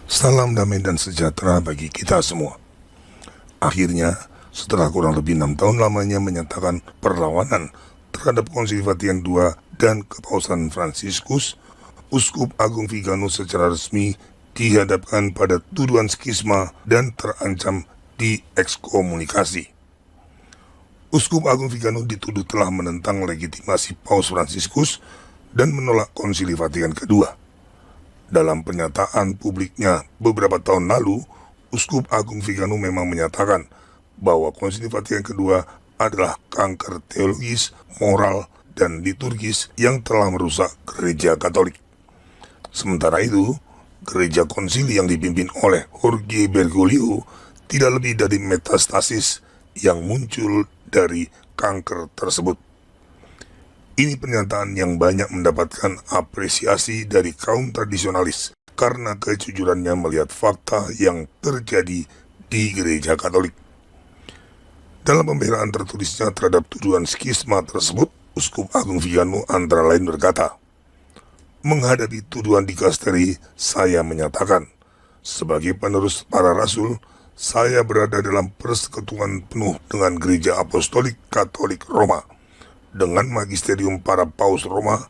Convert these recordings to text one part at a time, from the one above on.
Salam damai dan sejahtera bagi kita semua. Akhirnya, setelah kurang lebih 6 tahun lamanya menyatakan perlawanan terhadap Konsili Vatikan II dan Kepausan Fransiskus, Uskup Agung Vigano secara resmi dihadapkan pada tuduhan skisma dan terancam diekskomunikasi. Uskup Agung Vigano dituduh telah menentang legitimasi Paus Fransiskus dan menolak Konsili Vatikan II. Dalam pernyataan publiknya beberapa tahun lalu, Uskup Agung Vigano memang menyatakan bahwa Konsili Vatikan II adalah kanker teologis, moral, dan liturgis yang telah merusak gereja Katolik. Sementara itu, gereja konsili yang dipimpin oleh Jorge Bergoglio tidak lebih dari metastasis yang muncul dari kanker tersebut. Ini pernyataan yang banyak mendapatkan apresiasi dari kaum tradisionalis karena kejujurannya melihat fakta yang terjadi di gereja Katolik. Dalam pembelaan tertulisnya terhadap tuduhan skisma tersebut, Uskup Agung Vigano antara lain berkata, "Menghadapi tuduhan dikasteri, saya menyatakan, sebagai penerus para rasul, saya berada dalam persekutuan penuh dengan Gereja Apostolik Katolik Roma, dengan magisterium para paus Roma,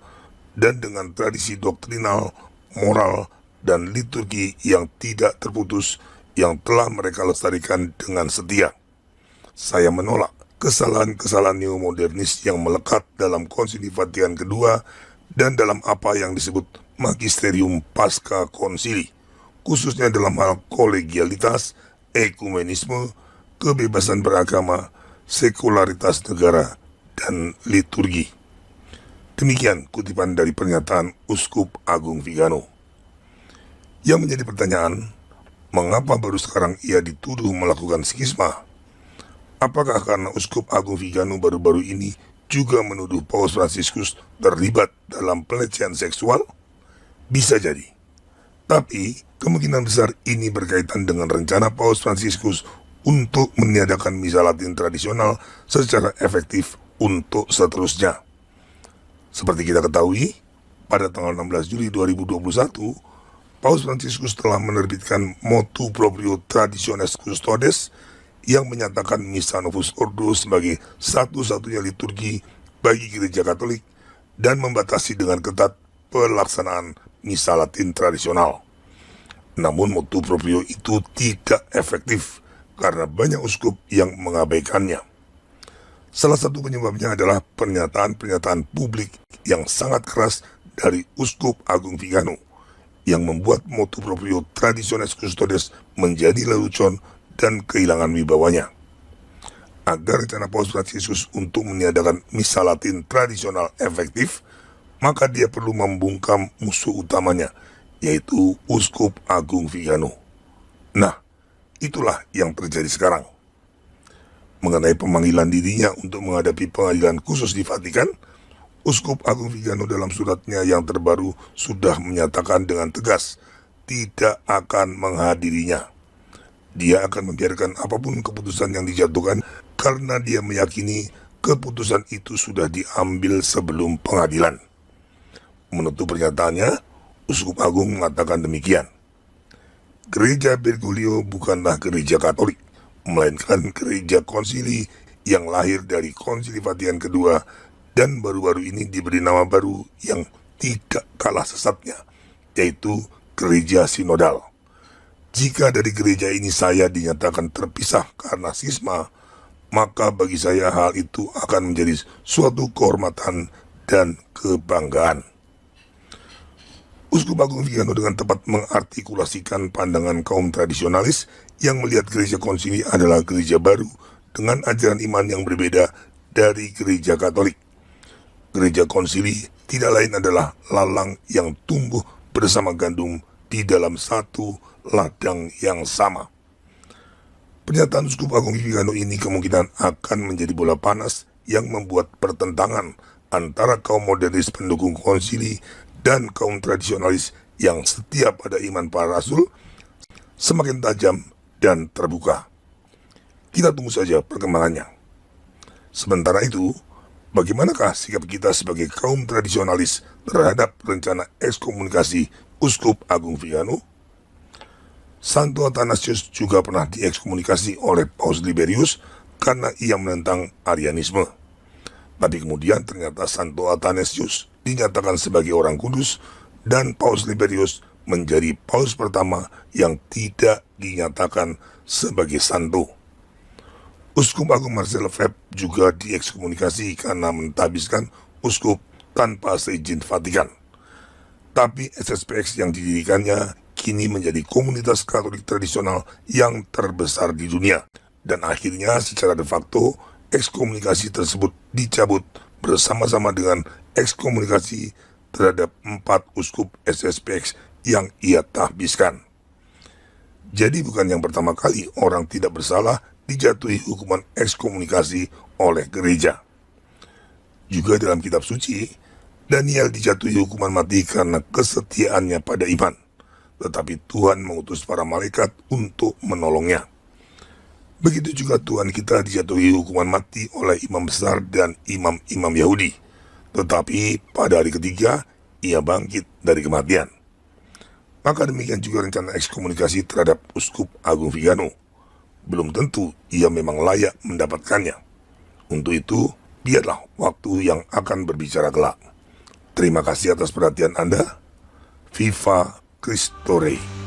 dan dengan tradisi doktrinal, moral, dan liturgi yang tidak terputus yang telah mereka lestarikan dengan setia. Saya menolak kesalahan-kesalahan neomodernis yang melekat dalam Konsili Vatikan II dan dalam apa yang disebut magisterium pasca konsili, khususnya dalam hal kolegialitas, ekumenisme, kebebasan beragama, sekularitas negara, dan liturgi." Demikian kutipan dari pernyataan Uskup Agung Vigano. Yang menjadi pertanyaan, mengapa baru sekarang ia dituduh melakukan skisma? Apakah karena Uskup Agung Vigano baru-baru ini juga menuduh Paus Fransiskus terlibat dalam pelecehan seksual? Bisa jadi. Tapi kemungkinan besar ini berkaitan dengan rencana Paus Fransiskus untuk meniadakan misa Latin tradisional secara efektif untuk seterusnya. Seperti kita ketahui, pada tanggal 16 Juli 2021, Paus Fransiskus telah menerbitkan Motu Proprio Traditionis Custodes yang menyatakan Misa Novus Ordo sebagai satu-satunya liturgi bagi gereja Katolik dan membatasi dengan ketat pelaksanaan misa Latin tradisional. Namun Motu Proprio itu tidak efektif karena banyak uskup yang mengabaikannya. Salah satu penyebabnya adalah pernyataan-pernyataan publik yang sangat keras dari Uskup Agung Vigano yang membuat Motu Proprio Traditionis Custodes menjadi lelucon dan kehilangan wibawanya. Agar rencana Paus Fransiskus untuk meniadakan misa Latin tradisional efektif, maka dia perlu membungkam musuh utamanya, yaitu Uskup Agung Vigano. Nah, itulah yang terjadi sekarang. Mengenai pemanggilan dirinya untuk menghadapi pengadilan khusus di Vatikan, Uskup Agung Vigano dalam suratnya yang terbaru sudah menyatakan dengan tegas tidak akan menghadirinya. Dia akan membiarkan apapun keputusan yang dijatuhkan karena dia meyakini keputusan itu sudah diambil sebelum pengadilan. Menutup pernyataannya, Uskup Agung mengatakan demikian, "Gereja Bergoglio bukanlah gereja Katolik, melainkan gereja konsili yang lahir dari Konsili Vatikan II dan baru-baru ini diberi nama baru yang tidak kalah sesatnya, yaitu gereja sinodal. Jika dari gereja ini saya dinyatakan terpisah karena skisma, maka bagi saya hal itu akan menjadi suatu kehormatan dan kebanggaan." Uskup Agung Vigano dengan tepat mengartikulasikan pandangan kaum tradisionalis yang melihat gereja konsili adalah gereja baru dengan ajaran iman yang berbeda dari gereja Katolik. Gereja konsili tidak lain adalah lalang yang tumbuh bersama gandum di dalam satu ladang yang sama. Pernyataan Uskup Agung Vigano ini kemungkinan akan menjadi bola panas yang membuat pertentangan antara kaum modernis pendukung konsili dan kaum tradisionalis yang setia pada iman para rasul semakin tajam dan terbuka. Kita tunggu saja perkembangannya. Sementara itu, bagaimanakah sikap kita sebagai kaum tradisionalis terhadap rencana ekskomunikasi Uskup Agung Vigano? Santo Athanasius juga pernah diekskomunikasi oleh Paus Liberius karena ia menentang Arianisme. Tapi kemudian ternyata Santo Athanasius dinyatakan sebagai orang kudus dan Paus Liberius menjadi paus pertama yang tidak dinyatakan sebagai santo. Uskup Agung Marcel Lefebvre juga diekskomunikasi karena mentahbiskan uskup tanpa seizin Vatikan. Tapi SSPX yang didirikannya kini menjadi komunitas Katolik tradisional yang terbesar di dunia. Dan akhirnya secara de facto ekskomunikasi tersebut dicabut bersama-sama dengan ekskomunikasi terhadap 4 uskup SSPX yang ia tahbiskan. Jadi bukan yang pertama kali orang tidak bersalah dijatuhi hukuman ekskomunikasi oleh gereja. Juga dalam kitab suci, Daniel dijatuhi hukuman mati karena kesetiaannya pada iman. Tetapi Tuhan mengutus para malaikat untuk menolongnya. Begitu juga Tuhan kita dijatuhi hukuman mati oleh imam besar dan imam-imam Yahudi. Tetapi pada hari ketiga, ia bangkit dari kematian. Maka demikian juga rencana ekskomunikasi terhadap Uskup Agung Vigano. Belum tentu ia memang layak mendapatkannya. Untuk itu, biarlah waktu yang akan berbicara kelak. Terima kasih atas perhatian Anda. Viva Christo Rey.